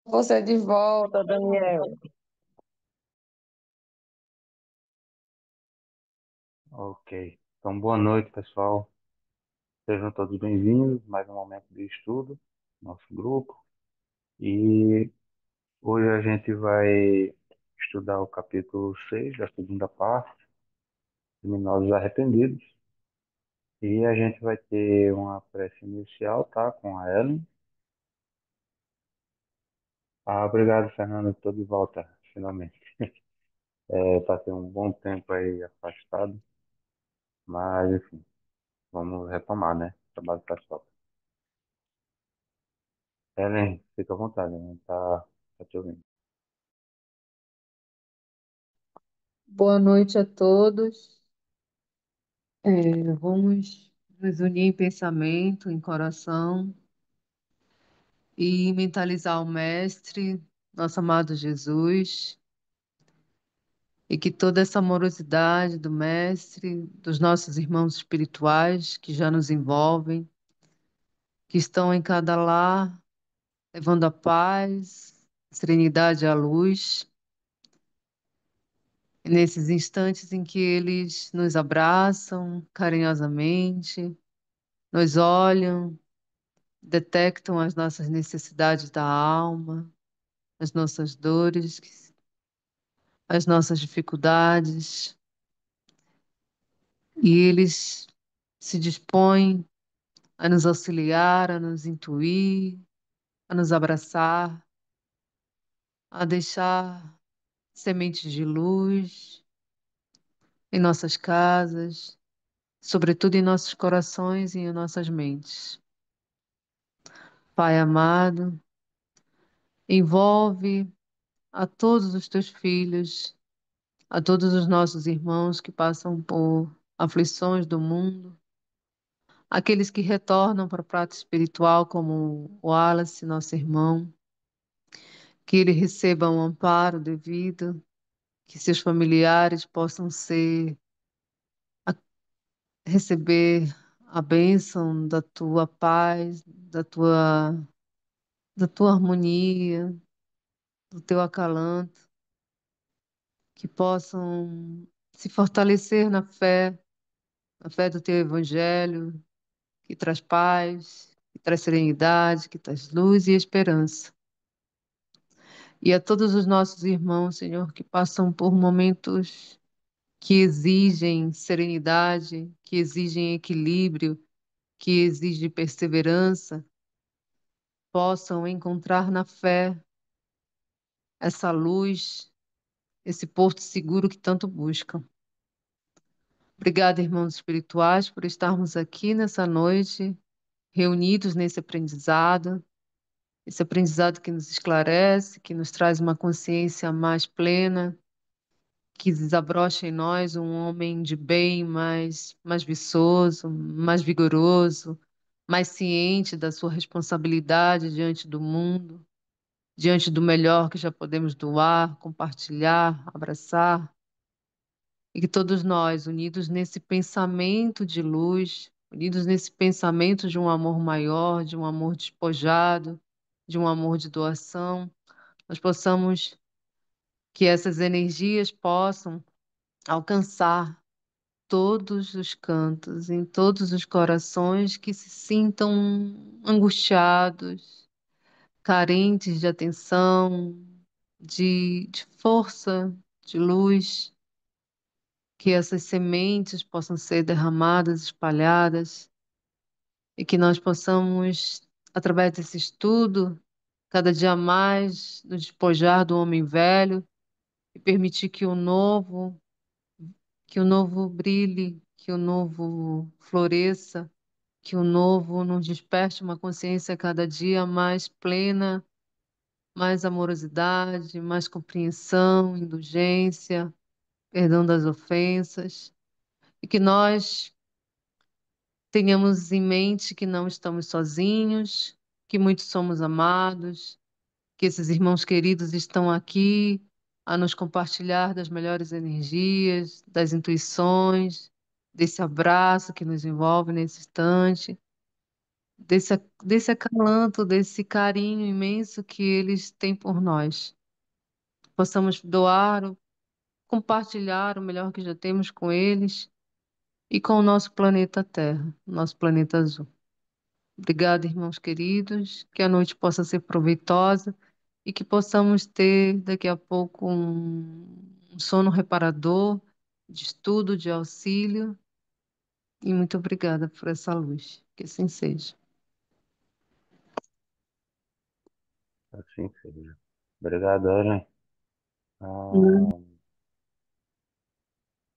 Você de volta, Daniel. Ok. Então, boa noite, pessoal. Sejam todos bem-vindos. Mais um momento de estudo, nosso grupo. E hoje a gente vai estudar o capítulo 6 da segunda parte, Criminosos Arrependidos. E a gente vai ter uma prece inicial, tá? Com a Ellen. Ah, obrigado, Fernando. Estou de volta, finalmente. Passei um bom tempo aí afastado, mas, enfim, vamos retomar, né? Trabalho pessoal. Ellen, fica à vontade, né? Tá te ouvindo. Boa noite a todos. Vamos nos unir em pensamento, em coração e mentalizar o Mestre, nosso amado Jesus, e que toda essa amorosidade do Mestre, dos nossos irmãos espirituais que já nos envolvem, que estão em cada lar, levando a paz, a serenidade e a luz, e nesses instantes em que eles nos abraçam carinhosamente, nos olham, detectam as nossas necessidades da alma, as nossas dores, as nossas dificuldades, e eles se dispõem a nos auxiliar, a nos intuir, a nos abraçar, a deixar sementes de luz em nossas casas, sobretudo em nossos corações e em nossas mentes. Pai amado, envolve a todos os teus filhos, a todos os nossos irmãos que passam por aflições do mundo, aqueles que retornam para o prato espiritual, como o Wallace, nosso irmão, que ele receba um amparo devido, que seus familiares possam a- receber a bênção da tua paz, da tua harmonia, do teu acalanto, que possam se fortalecer na fé do teu evangelho, que traz paz, que traz serenidade, que traz luz e esperança. E a todos os nossos irmãos, Senhor, que passam por momentos que exigem serenidade, que exigem equilíbrio, que exigem perseverança, possam encontrar na fé essa luz, esse porto seguro que tanto buscam. Obrigada, irmãos espirituais, por estarmos aqui nessa noite, reunidos nesse aprendizado. Esse aprendizado que nos esclarece, que nos traz uma consciência mais plena, que desabrocha em nós um homem de bem mais viçoso, mais vigoroso, mais ciente da sua responsabilidade diante do mundo, diante do melhor que já podemos doar, compartilhar, abraçar. E que todos nós, unidos nesse pensamento de luz, unidos nesse pensamento de um amor maior, de um amor despojado, de um amor de doação, nós possamos, que essas energias possam alcançar todos os cantos, em todos os corações que se sintam angustiados, carentes de atenção, de força, de luz, que essas sementes possam ser derramadas, espalhadas, e que nós possamos, através desse estudo, cada dia mais nos despojar do homem velho e permitir que o novo brilhe, que o novo floresça, que o novo nos desperte uma consciência cada dia mais plena, mais amorosidade, mais compreensão, indulgência, perdão das ofensas, e que nós tenhamos em mente que não estamos sozinhos, que muitos somos amados, que esses irmãos queridos estão aqui a nos compartilhar das melhores energias, das intuições, desse abraço que nos envolve nesse instante, desse acalanto, desse carinho imenso que eles têm por nós. Possamos doar, compartilhar o melhor que já temos com eles e com o nosso planeta Terra, nosso planeta azul. Obrigada, irmãos queridos, que a noite possa ser proveitosa e que possamos ter daqui a pouco um sono reparador, de estudo, de auxílio. E muito obrigada por essa luz. Que assim seja. Assim seja. Obrigado, Ellen. Hum.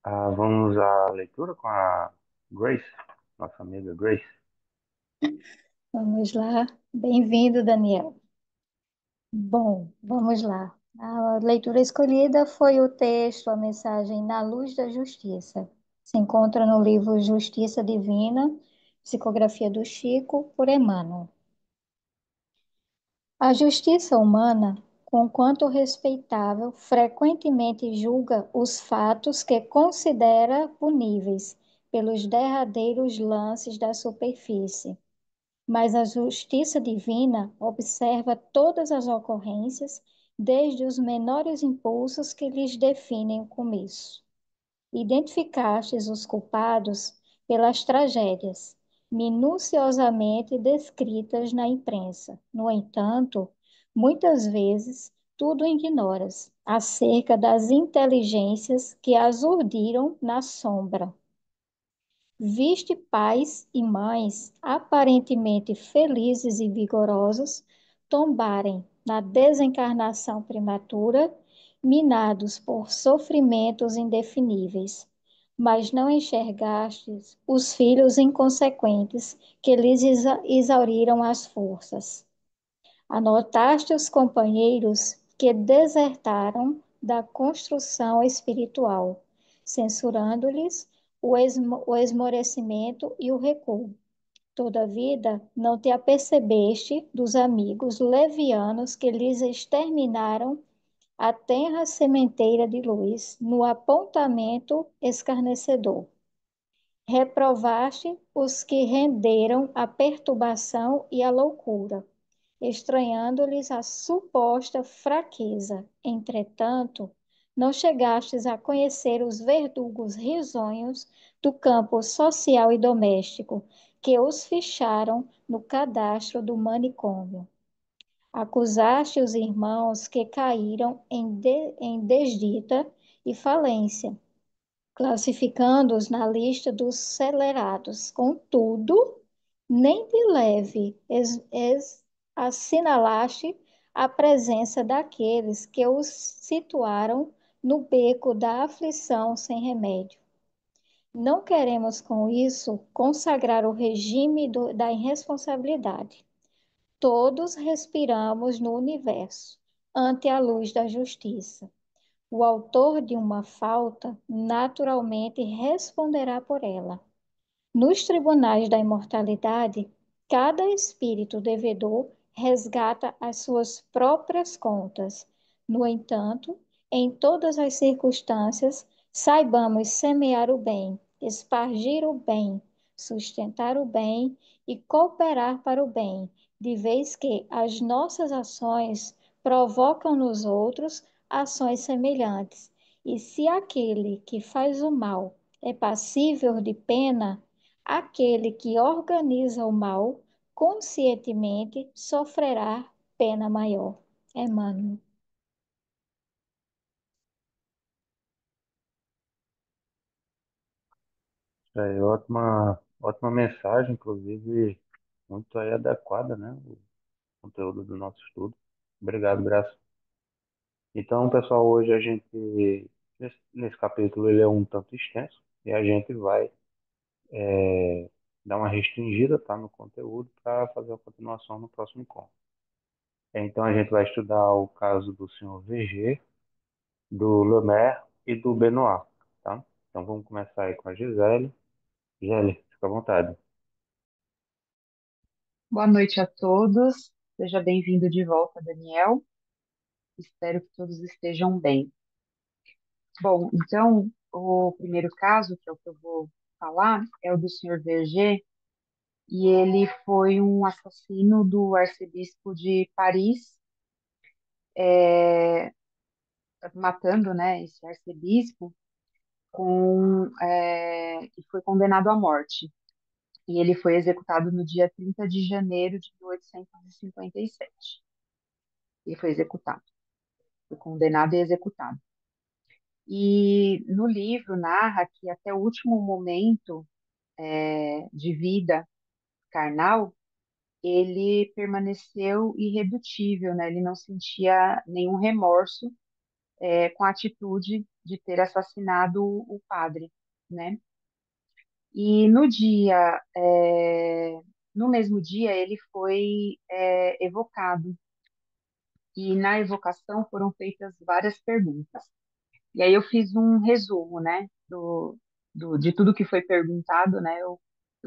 Ah, vamos à leitura com a Grace, nossa amiga Grace. Vamos lá. Bem-vindo, Daniel. Bom, vamos lá. A leitura escolhida foi o texto, a mensagem Na Luz da Justiça. Se encontra no livro Justiça Divina, Psicografia do Chico, por Emmanuel. A justiça humana, conquanto respeitável, frequentemente julga os fatos que considera puníveis pelos derradeiros lances da superfície. Mas a justiça divina observa todas as ocorrências, desde os menores impulsos que lhes definem o começo. Identificastes os culpados pelas tragédias, minuciosamente descritas na imprensa. No entanto, muitas vezes tudo ignoras acerca das inteligências que as urdiram na sombra. Viste pais e mães aparentemente felizes e vigorosos tombarem na desencarnação prematura, minados por sofrimentos indefiníveis, mas não enxergastes os filhos inconsequentes que lhes exauriram as forças. Anotaste os companheiros que desertaram da construção espiritual, censurando-lhes o esmorecimento e o recuo. Todavia, não te apercebeste dos amigos levianos que lhes exterminaram a tenra sementeira de luz no apontamento escarnecedor. Reprovaste os que renderam a perturbação e a loucura, estranhando-lhes a suposta fraqueza. Entretanto, não chegastes a conhecer os verdugos risonhos do campo social e doméstico, que os ficharam no cadastro do manicômio. Acusaste os irmãos que caíram em desdita e falência, classificando-os na lista dos celerados. Contudo, nem de leve assinalaste a presença daqueles que os situaram no beco da aflição sem remédio. Não queremos com isso consagrar o regime da irresponsabilidade. Todos respiramos no universo, ante a luz da justiça. O autor de uma falta naturalmente responderá por ela. Nos tribunais da imortalidade, cada espírito devedor resgata as suas próprias contas. No entanto, em todas as circunstâncias, saibamos semear o bem, espargir o bem, sustentar o bem e cooperar para o bem, de vez que as nossas ações provocam nos outros ações semelhantes. E se aquele que faz o mal é passível de pena, aquele que organiza o mal conscientemente sofrerá pena maior. Emmanuel. É ótima, ótima mensagem, inclusive muito aí adequada, né? O conteúdo do nosso estudo. Obrigado, Graça. Então, pessoal, hoje a gente, nesse capítulo, ele é um tanto extenso e a gente vai dar uma restringida, tá, no conteúdo para fazer a continuação no próximo encontro. Então, a gente vai estudar o caso do senhor VG, do Lemaire e do Benoit, tá? Então, vamos começar aí com a Gisele. Gisele, fica à vontade. Boa noite a todos. Seja bem-vindo de volta, Daniel. Espero que todos estejam bem. Bom, então, o primeiro caso, que é o que eu vou falar, é o do senhor Verger, e ele foi um assassino do arcebispo de Paris, é, matando, né, esse arcebispo e foi condenado à morte. E ele foi executado no dia 30 de janeiro de 1857. Ele foi executado, foi condenado e executado. E no livro narra que até o último momento de vida carnal, ele permaneceu irredutível, né? Ele não sentia nenhum remorso com a atitude de ter assassinado o padre, né? E no mesmo dia, ele foi evocado. E na evocação foram feitas várias perguntas. E aí eu fiz um resumo, né, de tudo que foi perguntado, né? Eu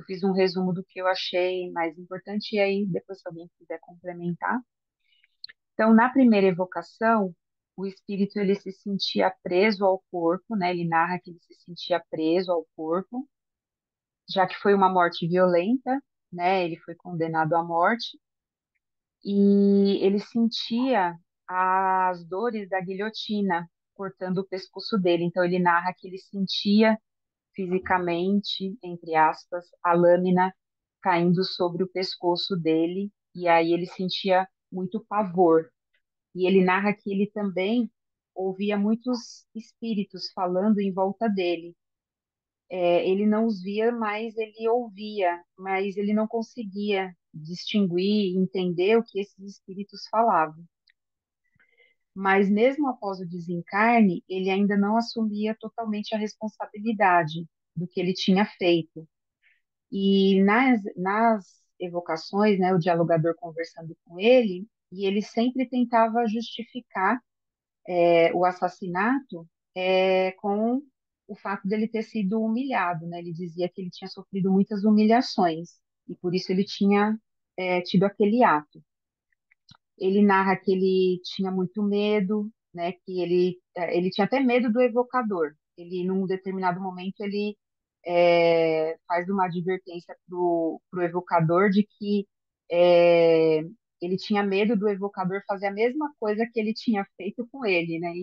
fiz um resumo do que eu achei mais importante, e aí depois, se alguém quiser complementar. Então, na primeira evocação, o espírito ele se sentia preso ao corpo, né? Ele narra que ele se sentia preso ao corpo, já que foi uma morte violenta, né? Ele foi condenado à morte e ele sentia as dores da guilhotina cortando o pescoço dele. Então ele narra que ele sentia fisicamente, entre aspas, a lâmina caindo sobre o pescoço dele e aí ele sentia muito pavor. E ele narra que ele também ouvia muitos espíritos falando em volta dele. Ele não os via, mas ele ouvia, mas ele não conseguia distinguir, entender o que esses espíritos falavam. Mas mesmo após o desencarne, ele ainda não assumia totalmente a responsabilidade do que ele tinha feito. E nas evocações, né, o dialogador conversando com ele, e ele sempre tentava justificar o assassinato com o fato dele ter sido humilhado, né? Ele dizia que ele tinha sofrido muitas humilhações e por isso ele tinha tido aquele ato. Ele narra que ele tinha muito medo, né? Que ele tinha até medo do evocador. Ele, num determinado momento, ele faz uma advertência pro evocador de que é, ele tinha medo do evocador fazer a mesma coisa que ele tinha feito com ele, né?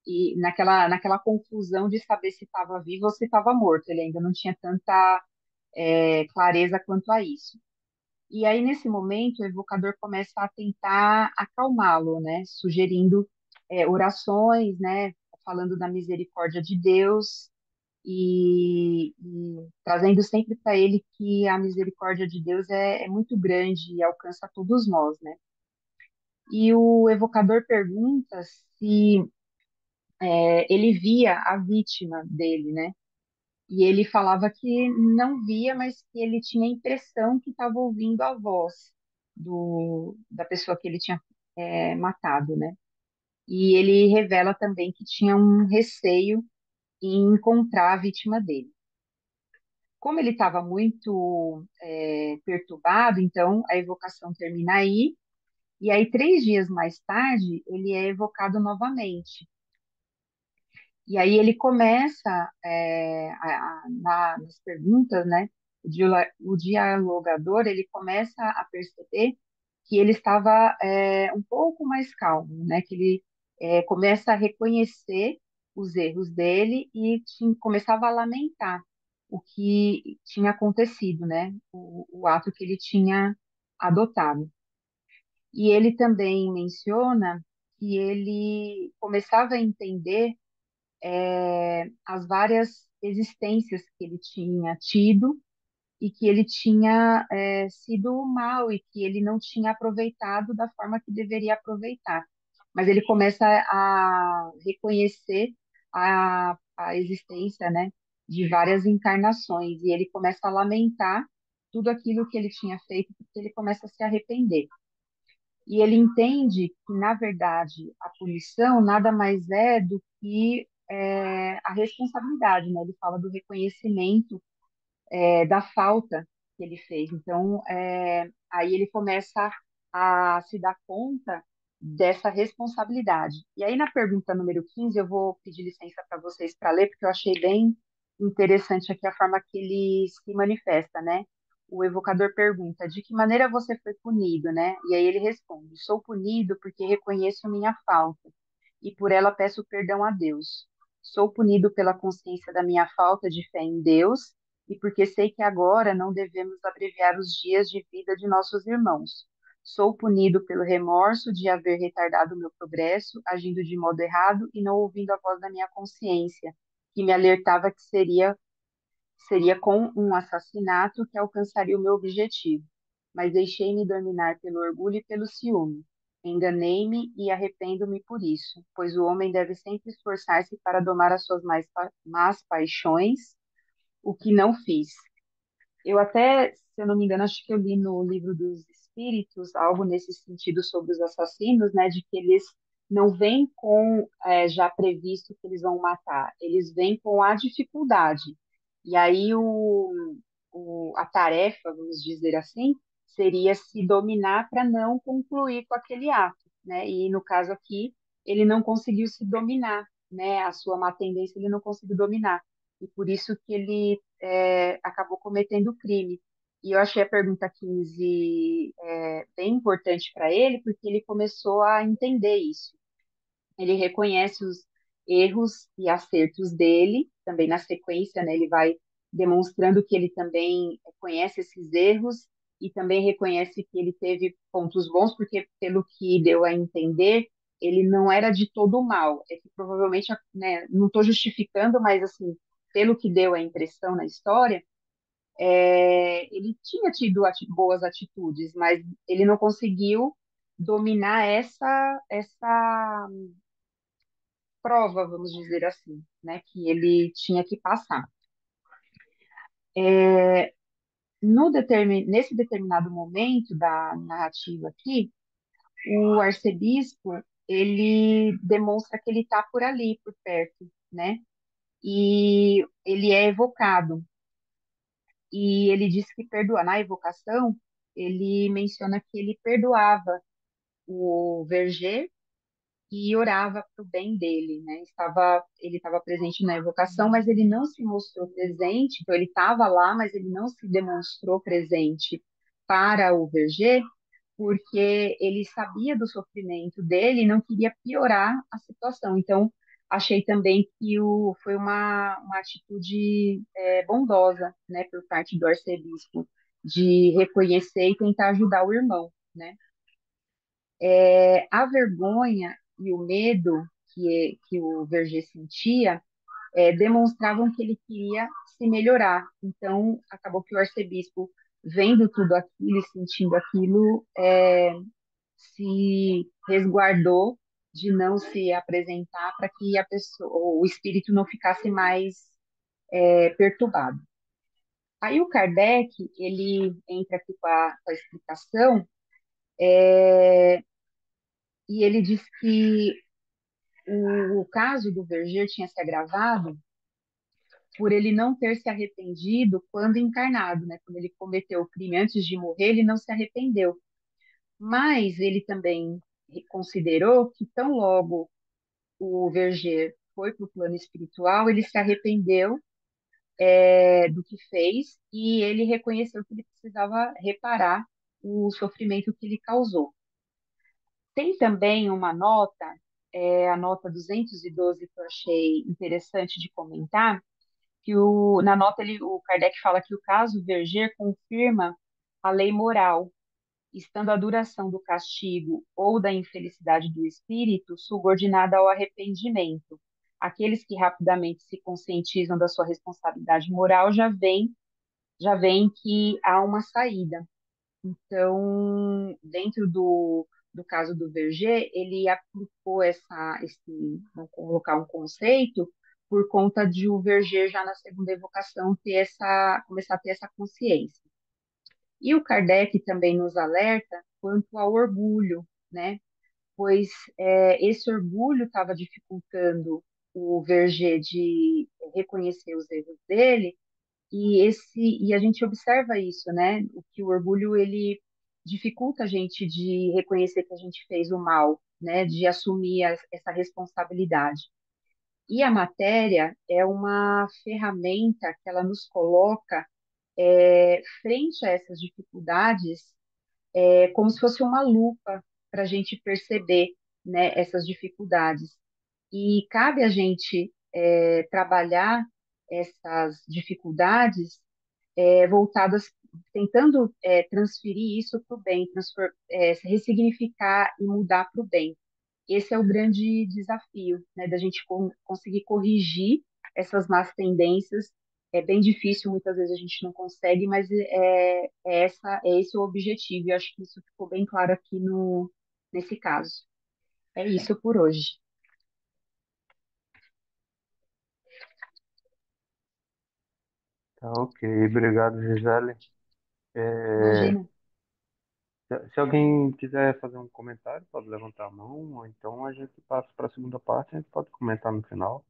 E naquela confusão de saber se estava vivo ou se estava morto. Ele ainda não tinha tanta clareza quanto a isso. E aí, nesse momento, o evocador começa a tentar acalmá-lo, né? Sugerindo orações, né? Falando da misericórdia de Deus e trazendo sempre para ele que a misericórdia de Deus é muito grande e alcança todos nós, né? E o evocador pergunta se ele via a vítima dele, né? E ele falava que não via, mas que ele tinha a impressão que estava ouvindo a voz da pessoa que ele tinha matado, né? E ele revela também que tinha um receio em encontrar a vítima dele. Como ele estava muito perturbado, então a evocação termina aí, e aí 3 dias mais tarde ele é evocado novamente. E aí ele começa nas perguntas, né? O dialogador ele começa a perceber que ele estava um pouco mais calmo, né? Que ele começa a reconhecer os erros dele e começava a lamentar o que tinha acontecido, né? O ato que ele tinha adotado. E ele também menciona que ele começava a entender as várias existências que ele tinha tido e que ele tinha sido mal e que ele não tinha aproveitado da forma que deveria aproveitar. Mas ele começa a reconhecer a existência, né, de várias encarnações e ele começa a lamentar tudo aquilo que ele tinha feito porque ele começa a se arrepender. E ele entende que, na verdade, a punição nada mais é do que a responsabilidade, né? Ele fala do reconhecimento da falta que ele fez. Então, aí ele começa a se dar conta dessa responsabilidade. E aí, na pergunta número 15, eu vou pedir licença para vocês para ler, porque eu achei bem interessante aqui a forma que ele se manifesta, né? o evocador pergunta: de que maneira você foi punido, né? E aí ele responde: sou punido porque reconheço minha falta e por ela peço perdão a Deus. Sou punido pela consciência da minha falta de fé em Deus e porque sei que agora não devemos abreviar os dias de vida de nossos irmãos. Sou punido pelo remorso de haver retardado o meu progresso, agindo de modo errado e não ouvindo a voz da minha consciência, que me alertava que seria com um assassinato que alcançaria o meu objetivo. Mas deixei-me dominar pelo orgulho e pelo ciúme. Enganei-me e arrependo-me por isso, pois o homem deve sempre esforçar-se para domar as suas más paixões, o que não fiz. Eu até, se eu não me engano, acho que eu li no livro dos Espíritos algo nesse sentido sobre os assassinos, né, de que eles não vêm com já previsto que eles vão matar, eles vêm com a dificuldade. E aí a tarefa, vamos dizer assim, seria se dominar para não concluir com aquele ato, né? E no caso aqui, ele não conseguiu se dominar, né? A sua má tendência ele não conseguiu dominar. E por isso que ele acabou cometendo o crime. E eu achei a pergunta 15 bem importante para ele, porque ele começou a entender isso. Ele reconhece os erros e acertos dele, também na sequência, né, ele vai demonstrando que ele também conhece esses erros e também reconhece que ele teve pontos bons, porque pelo que deu a entender, ele não era de todo mal. É que provavelmente, né, não estou justificando, mas assim, pelo que deu a impressão na história, ele tinha tido boas atitudes, mas ele não conseguiu dominar essa prova, vamos dizer assim, né, que ele tinha que passar. Nesse determinado momento da narrativa aqui, o arcebispo ele demonstra que ele está por ali, por perto, né? E ele é evocado. E ele diz que perdoa. Na evocação, ele menciona que ele perdoava o Verger e orava para o bem dele, né? Ele estava presente na evocação, mas ele não se mostrou presente, então ele estava lá, mas ele não se demonstrou presente para o Verger, porque ele sabia do sofrimento dele e não queria piorar a situação. Então, achei também que foi uma atitude bondosa, né, por parte do arcebispo, de reconhecer e tentar ajudar o irmão, né? A vergonha e o medo que o Verger sentia demonstravam que ele queria se melhorar. Então, acabou que o arcebispo, vendo tudo aquilo e sentindo aquilo, se resguardou de não se apresentar para que a pessoa, o espírito não ficasse mais perturbado. Aí o Kardec, ele entra aqui com a explicação, e ele diz que o caso do Verger tinha se agravado por ele não ter se arrependido quando encarnado, né? Quando ele cometeu o crime antes de morrer, ele não se arrependeu. Mas ele também considerou que tão logo o Verger foi para o plano espiritual, ele se arrependeu do que fez e ele reconheceu que ele precisava reparar o sofrimento que ele causou. Tem também uma nota, a nota 212, que eu achei interessante de comentar, que na nota o Kardec fala que o caso Verger confirma a lei moral, estando a duração do castigo ou da infelicidade do espírito subordinada ao arrependimento. Aqueles que rapidamente se conscientizam da sua responsabilidade moral já veem que há uma saída. Então, dentro do caso do Verger, ele aplicou vamos colocar um conceito, por conta de o Verger já na segunda evocação começar a ter essa consciência. E o Kardec também nos alerta quanto ao orgulho, né? Pois esse orgulho estava dificultando o Verger de reconhecer os erros dele, e a gente observa isso, né? O que o orgulho ele dificulta a gente de reconhecer que a gente fez o mal, né? De assumir essa responsabilidade. E a matéria é uma ferramenta que ela nos coloca frente a essas dificuldades, como se fosse uma lupa para a gente perceber, né, essas dificuldades. E cabe a gente trabalhar essas dificuldades voltadas, tentando transferir isso para o bem, ressignificar e mudar para o bem. Esse é o grande desafio, né, da gente conseguir corrigir essas más tendências. É bem difícil, muitas vezes a gente não consegue, mas é esse o objetivo. E eu acho que isso ficou bem claro aqui nesse caso. É isso por hoje. Tá, ok. Obrigado, Gisele. É, Imagina. se alguém quiser fazer um comentário, pode levantar a mão, ou então a gente passa para a segunda parte, a gente pode comentar no final.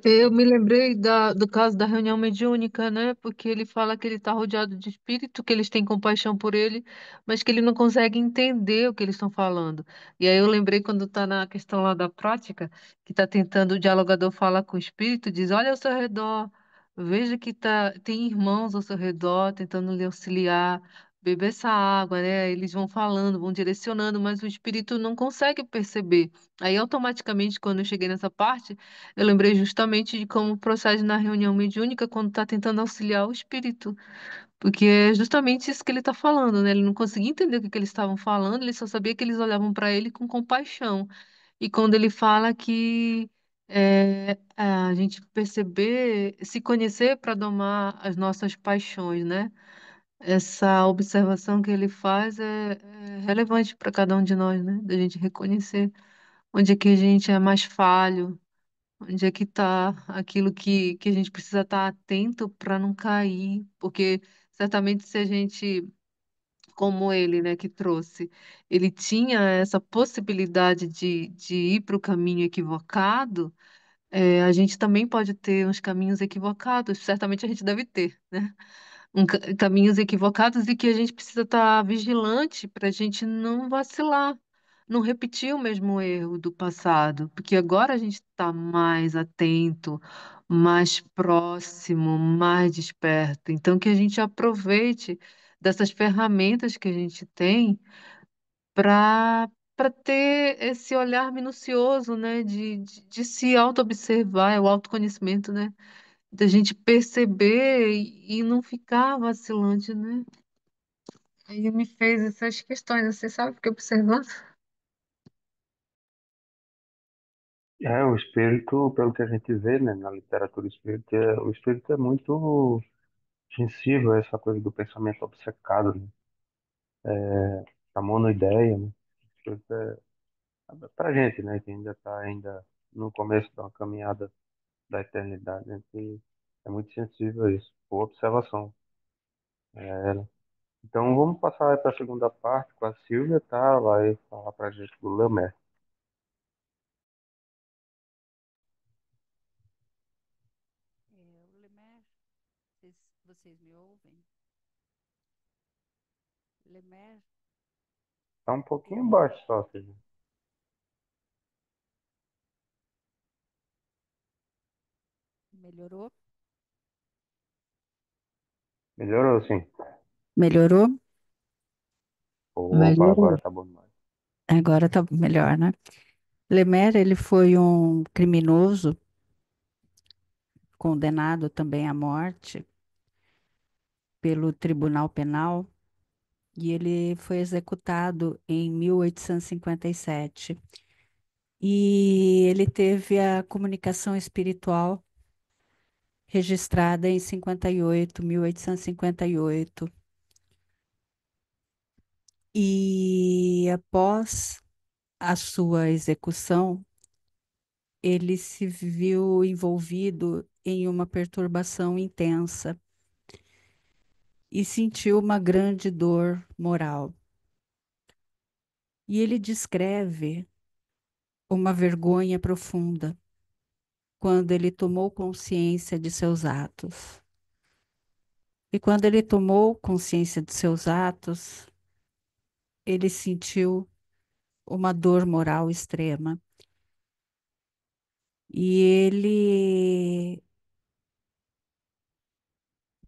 Eu me lembrei do caso da reunião mediúnica, né? Porque ele fala que ele está rodeado de espírito, que eles têm compaixão por ele, mas que ele não consegue entender o que eles estão falando. E aí eu lembrei quando está na questão lá da prática, que está tentando, o dialogador fala com o espírito, diz, olha ao seu redor, veja que tem irmãos ao seu redor tentando lhe auxiliar, beber essa água, né? Eles vão falando, vão direcionando, mas o espírito não consegue perceber. Aí automaticamente, quando eu cheguei nessa parte, eu lembrei justamente de como procede na reunião mediúnica quando está tentando auxiliar o espírito, porque é justamente isso que ele está falando, né? Ele não conseguia entender o que eles estavam falando, ele só sabia que eles olhavam para ele com compaixão. E quando ele fala que a gente perceber, se conhecer para domar as nossas paixões, né? Essa observação que ele faz é relevante para cada um de nós, né? Da gente reconhecer onde é que a gente é mais falho. Onde é que está aquilo que a gente precisa estar atento para não cair? Porque certamente se a gente, como ele, né, que trouxe, ele tinha essa possibilidade de ir para o caminho equivocado, a gente também pode ter uns caminhos equivocados, certamente a gente deve ter, né? Caminhos equivocados e que a gente precisa estar vigilante para a gente não vacilar, não repetir o mesmo erro do passado, porque agora a gente está mais atento, mais próximo, mais desperto. Então, que a gente aproveite dessas ferramentas que a gente tem para ter esse olhar minucioso, né, de se auto-observar, é o autoconhecimento, né? Da gente perceber e não ficar vacilante, né? Aí me fez essas questões, você sabe, fiquei observando. O espírito, pelo que a gente vê, né, na literatura espírita, o espírito é muito sensível a essa coisa do pensamento obcecado, né? A monoideia, né? O espírito pra gente, né, que ainda está ainda no começo da caminhada da eternidade, né, que é muito sensível a isso. Boa observação. É, então vamos passar para a segunda parte com a Silvia, tá? Vai falar para a gente do Lamé. O Lemer, vocês me ouvem? Lemer, Tá um pouquinho ele baixo só, Silvia. melhorou? Melhorou, sim. Melhorou? Opa, agora Melhorou. tá bom demais. Agora tá melhor, né? Lemer, ele foi um criminoso condenado também à morte pelo Tribunal Penal e ele foi executado em 1857. E ele teve a comunicação espiritual registrada em 58, 1858. E após a sua execução, ele se viu envolvido em uma perturbação intensa e sentiu uma grande dor moral. E ele descreve uma vergonha profunda quando ele tomou consciência de seus atos. E quando ele tomou consciência de seus atos, ele sentiu uma dor moral extrema. E ele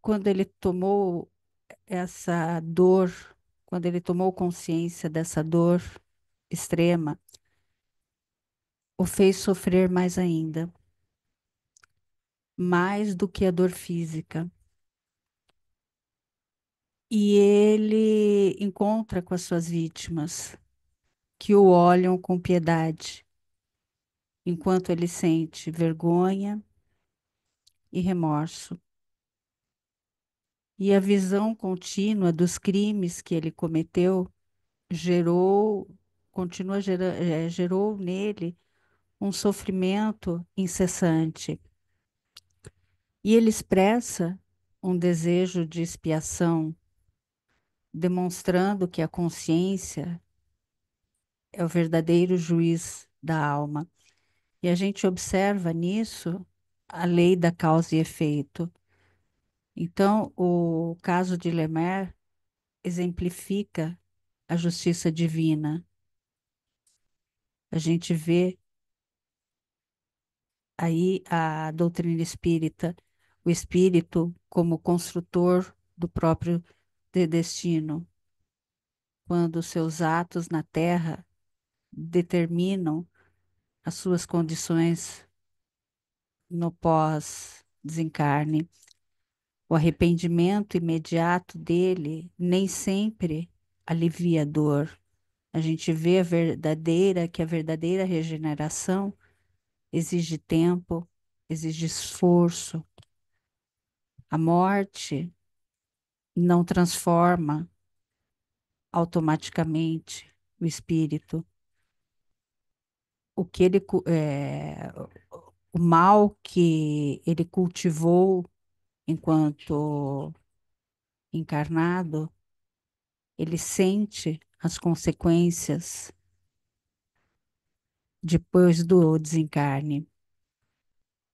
quando ele tomou essa dor, quando ele tomou consciência dessa dor extrema, o fez sofrer mais ainda, mais do que a dor física. E ele encontra com as suas vítimas, que o olham com piedade, enquanto ele sente vergonha e remorso. E a visão contínua dos crimes que ele cometeu gerou, gerou nele um sofrimento incessante. E ele expressa um desejo de expiação, demonstrando que a consciência é o verdadeiro juiz da alma. E a gente observa nisso a lei da causa e efeito. Então, o caso de Lemer exemplifica a justiça divina. A gente vê aí a doutrina espírita, o espírito como construtor do próprio destino, quando os seus atos na Terra determinam as suas condições no pós-desencarne. O arrependimento imediato dele nem sempre alivia a dor. A gente vê que a verdadeira regeneração exige tempo, exige esforço. A morte não transforma automaticamente o espírito. O que ele, o mal que ele cultivou enquanto encarnado, ele sente as consequências depois do desencarne.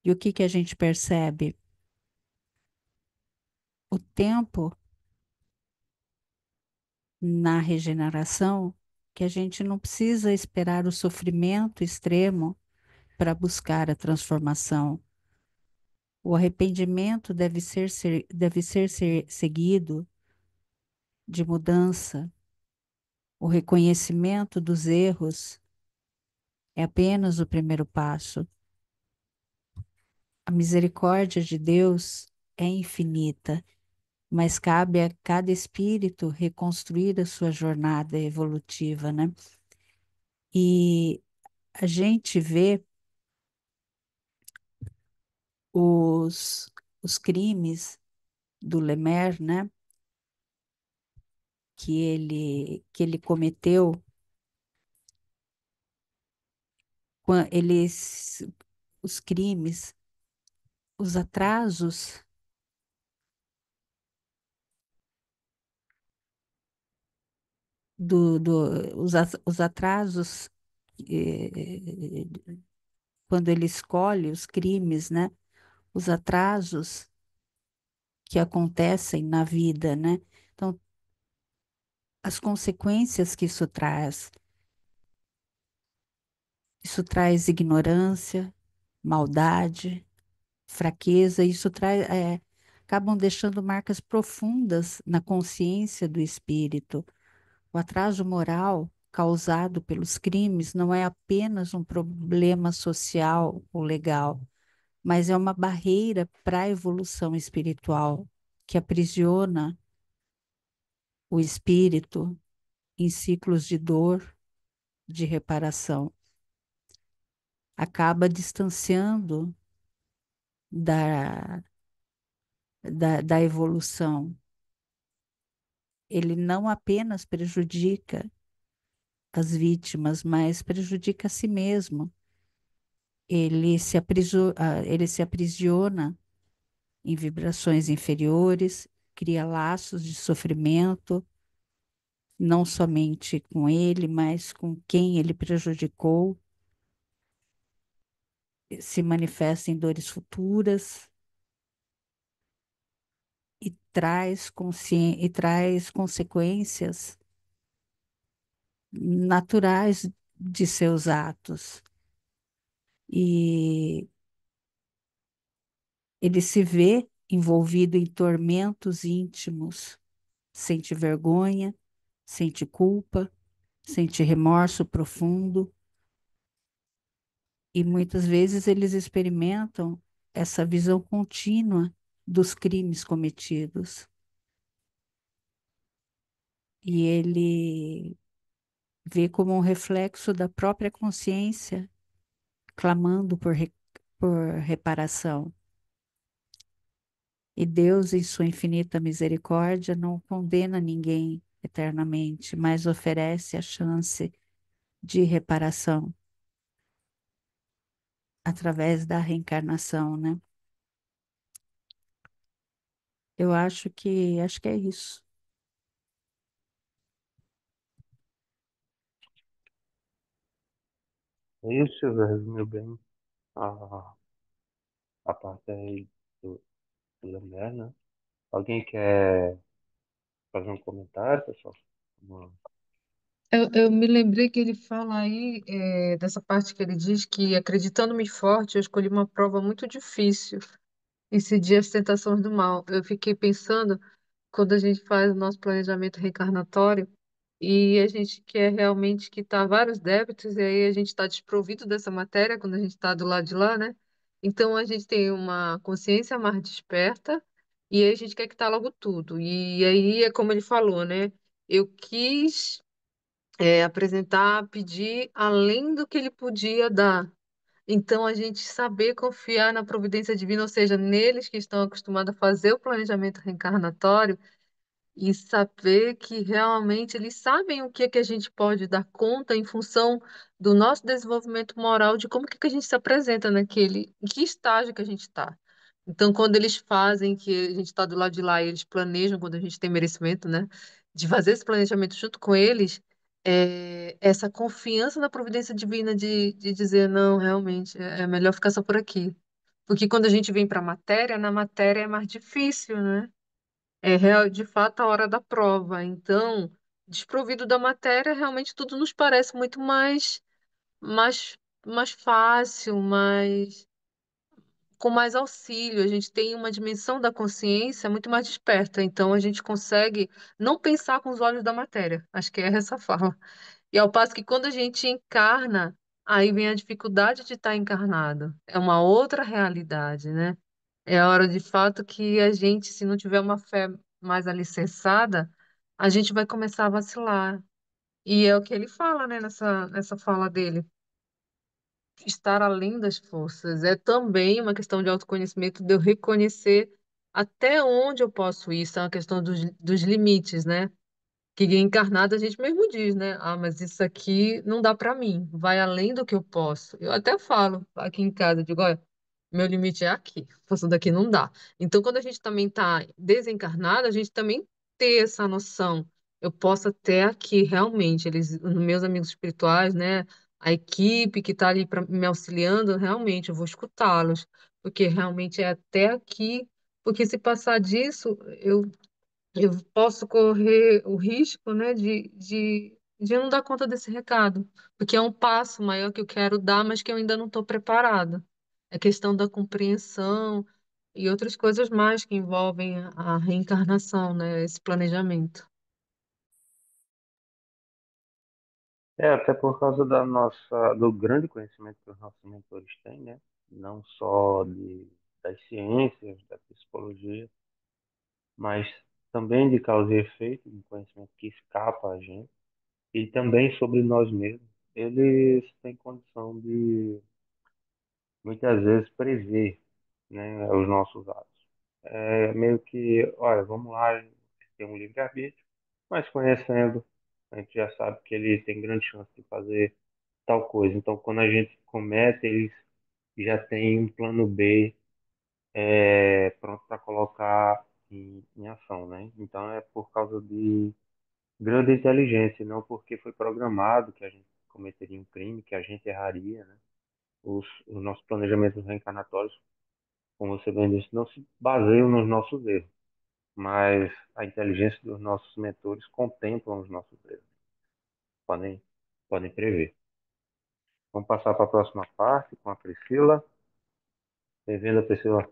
E o que que a gente percebe? O tempo na regeneração, que a gente não precisa esperar o sofrimento extremo para buscar a transformação. O arrependimento deve ser seguido de mudança. O reconhecimento dos erros é apenas o primeiro passo. A misericórdia de Deus é infinita, mas cabe a cada espírito reconstruir a sua jornada evolutiva, né? E a gente vê os, os crimes do Lemer, né? Que ele cometeu, eles, os crimes, os atrasos os atrasos, eh, quando ele escolhe os crimes, né? Os atrasos que acontecem na vida, né? Então, as consequências que isso traz ignorância, maldade, fraqueza, acabam deixando marcas profundas na consciência do espírito. O atraso moral causado pelos crimes não é apenas um problema social ou legal, mas é uma barreira para a evolução espiritual que aprisiona o espírito em ciclos de dor, de reparação. Acaba distanciando da, da evolução. Ele não apenas prejudica as vítimas, mas prejudica a si mesmo. Ele se aprisiona em vibrações inferiores, cria laços de sofrimento, não somente com ele, mas com quem ele prejudicou, se manifesta em dores futuras e traz consequências naturais de seus atos. E ele se vê envolvido em tormentos íntimos, sente vergonha, sente culpa, sente remorso profundo, e muitas vezes eles experimentam essa visão contínua dos crimes cometidos. E ele vê como um reflexo da própria consciência, clamando por reparação. E Deus, em sua infinita misericórdia, não condena ninguém eternamente, mas oferece a chance de reparação através da reencarnação, né? Eu acho que é isso. É isso, Silvia, resumiu bem a, a parte aí do André, né? Alguém quer fazer um comentário, pessoal? Uma- Eu me lembrei que ele fala aí, dessa parte que ele diz que, acreditando-me forte, eu escolhi uma prova muito difícil e cedi às tentações do mal. Eu fiquei pensando, quando a gente faz o nosso planejamento reencarnatório, e a gente quer realmente quitar vários débitos, e aí a gente está desprovido dessa matéria quando a gente está do lado de lá, né? Então a gente tem uma consciência mais desperta, e aí a gente quer quitar logo tudo. E aí é como ele falou, né? Eu quis apresentar, pedir além do que ele podia dar. Então, a gente saber confiar na providência divina, ou seja, neles que estão acostumados a fazer o planejamento reencarnatório, e saber que realmente eles sabem o que é que a gente pode dar conta em função do nosso desenvolvimento moral, de como que a gente se apresenta naquele, em que estágio que a gente está. Então, quando eles fazem, que a gente está do lado de lá e eles planejam, quando a gente tem merecimento, né, de fazer esse planejamento junto com eles, essa confiança na providência divina de dizer, não, realmente, é melhor ficar só por aqui. Porque quando a gente vem para a matéria, na matéria é mais difícil, né? É real, de fato a hora da prova. Então, desprovido da matéria, realmente tudo nos parece muito mais, mais fácil, com mais auxílio. A gente tem uma dimensão da consciência muito mais desperta. Então, a gente consegue não pensar com os olhos da matéria. Acho que é essa a fala. E ao passo que quando a gente encarna, aí vem a dificuldade de estar encarnado. É uma outra realidade, né? É a hora de fato que a gente, se não tiver uma fé mais alicerçada, a gente vai começar a vacilar. E é o que ele fala, né, nessa fala dele. Estar além das forças. É também uma questão de autoconhecimento, de eu reconhecer até onde eu posso ir. Isso é uma questão dos limites, né? Que encarnado a gente mesmo diz, né? Ah, mas isso aqui não dá para mim, vai além do que eu posso. Eu até falo aqui em casa, digo, olha, meu limite é aqui, passando daqui não dá. Então, quando a gente também está desencarnado, a gente também ter essa noção. Eu posso até aqui, realmente, eles, os meus amigos espirituais, né? A equipe que está ali me auxiliando, realmente, eu vou escutá-los, porque realmente é até aqui, porque se passar disso, eu posso correr o risco, né, de eu não dar conta desse recado, porque é um passo maior que eu quero dar, mas que eu ainda não estou preparada. É questão da compreensão e outras coisas mais que envolvem a reencarnação, né, esse planejamento. É, até por causa do grande conhecimento que os nossos mentores têm, né? Não só das ciências, da psicologia, mas também de causa e efeito, um conhecimento que escapa a gente, e também sobre nós mesmos. Eles têm condição de, muitas vezes, prever, né, os nossos atos. É meio que, olha, vamos lá, tem um livre-arbítrio, mas conhecendo, a gente já sabe que ele tem grande chance de fazer tal coisa. Então, quando a gente comete, eles já têm um plano B pronto para colocar em ação, né? Então, é por causa de grande inteligência, não porque foi programado que a gente cometeria um crime, que a gente erraria, né? Os nossos planejamentos reencarnatórios, como você bem disse, não se baseiam nos nossos erros, mas a inteligência dos nossos mentores contemplam os nossos erros, podem, podem prever. Vamos passar para a próxima parte com a Priscila. Bem-vinda, Priscila.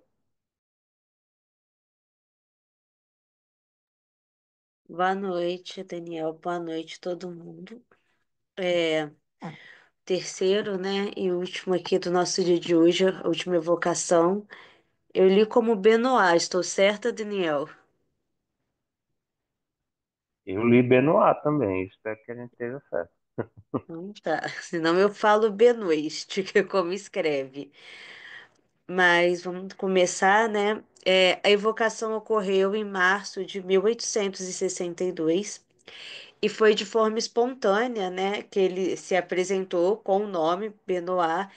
Boa noite, Daniel. Boa noite, todo mundo. É, terceiro, né, e último aqui do nosso dia de hoje, a última evocação. Eu li como Benoá, estou certa, Daniel? Eu li Benoit também, espero que a gente esteja certo. Não tá. Senão eu falo Benoist, que é como escreve. Mas vamos começar, né? A evocação ocorreu em março de 1862 e foi de forma espontânea, né, que ele se apresentou com o nome Benoit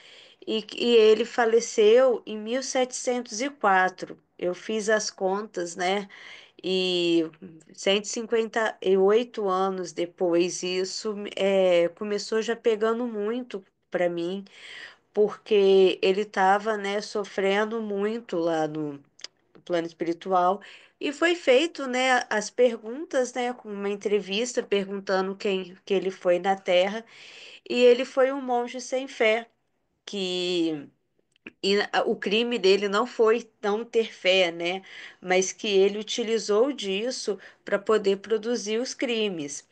e ele faleceu em 1704. Eu fiz as contas, né, e 158 anos depois, isso começou já pegando muito para mim, porque ele estava, né, sofrendo muito lá no plano espiritual. E foi feito, né, as perguntas, né, com uma entrevista perguntando quem que ele foi na Terra, e ele foi um monge sem fé, que o crime dele não foi não ter fé, né, mas que ele utilizou disso para poder produzir os crimes.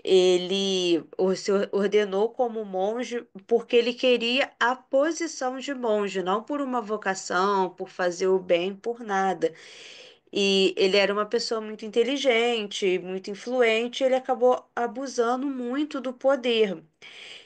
Ele se ordenou como monge porque ele queria a posição de monge, não por uma vocação, por fazer o bem, por nada. E ele era uma pessoa muito inteligente, muito influente, ele acabou abusando muito do poder.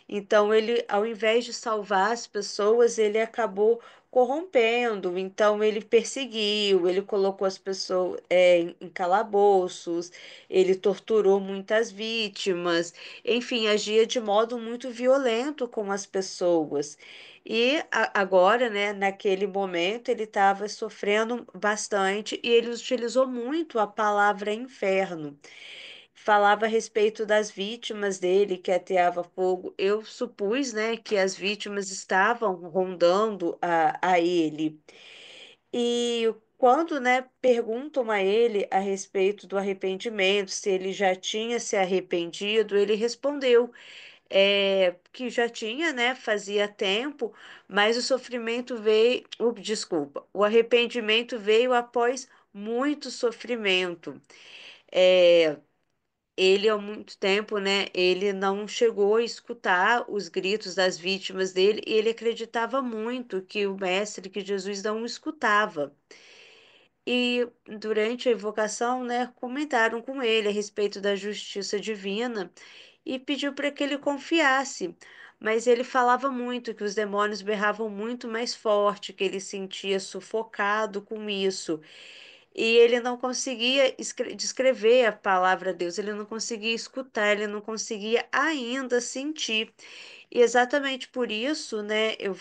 Então, ele, ao invés de salvar as pessoas, ele acabou corrompendo. Então, ele perseguiu, ele colocou as pessoas em calabouços, ele torturou muitas vítimas, enfim, agia de modo muito violento com as pessoas. E agora, né, naquele momento, ele estava sofrendo bastante e ele utilizou muito a palavra inferno. Falava a respeito das vítimas dele que ateava fogo. Eu supus, né, que as vítimas estavam rondando a ele. E quando, né, perguntam a ele a respeito do arrependimento, se ele já tinha se arrependido, ele respondeu que já tinha, né, fazia tempo, mas o sofrimento veio, desculpa, o arrependimento veio após muito sofrimento. É, ele há muito tempo, né, ele não chegou a escutar os gritos das vítimas dele e ele acreditava muito que o mestre, que Jesus não o escutava. E durante a invocação, né, comentaram com ele a respeito da justiça divina e pediu para que ele confiasse. Mas ele falava muito que os demônios berravam muito mais forte, que ele sentia sufocado com isso. E ele não conseguia descrever a palavra Deus, ele não conseguia escutar, ele não conseguia ainda sentir. E exatamente por isso, né, eu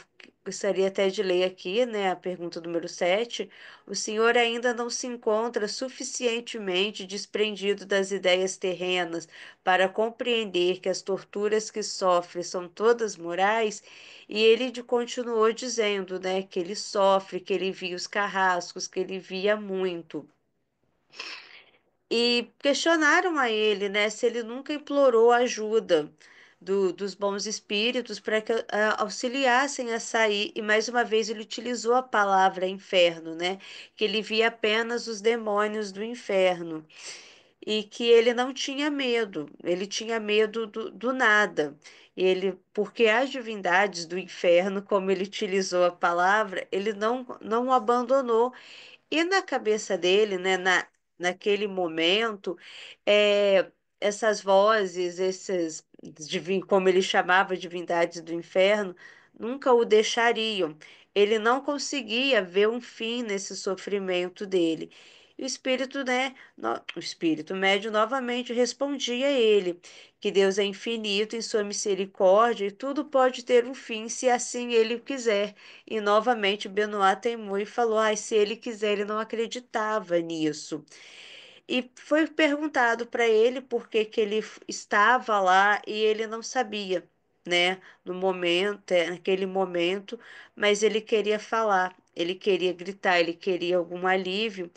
gostaria até de ler aqui, né, a pergunta número 7. O Senhor ainda não se encontra suficientemente desprendido das ideias terrenas para compreender que as torturas que sofre são todas morais? E ele continuou dizendo, né, que ele sofre, que ele via os carrascos, que ele via muito. E questionaram a ele, né, se ele nunca implorou ajuda dos bons espíritos para que auxiliassem a sair. E mais uma vez ele utilizou a palavra inferno, né, que ele via apenas os demônios do inferno e que ele não tinha medo, ele tinha medo do nada. Porque as divindades do inferno, como ele utilizou a palavra, ele não o abandonou. E na cabeça dele, né, naquele momento, é, essas vozes, como ele chamava divindades do inferno, nunca o deixariam. Ele não conseguia ver um fim nesse sofrimento dele. E o espírito, né, o espírito médio novamente respondia a ele que Deus é infinito em sua misericórdia e tudo pode ter um fim se assim ele o quiser. E novamente Benoit teimou e falou: ai, se ele quiser, ele não acreditava nisso. E foi perguntado para ele por que que ele estava lá e ele não sabia, né, no momento, naquele momento, mas ele queria falar, ele queria gritar, ele queria algum alívio.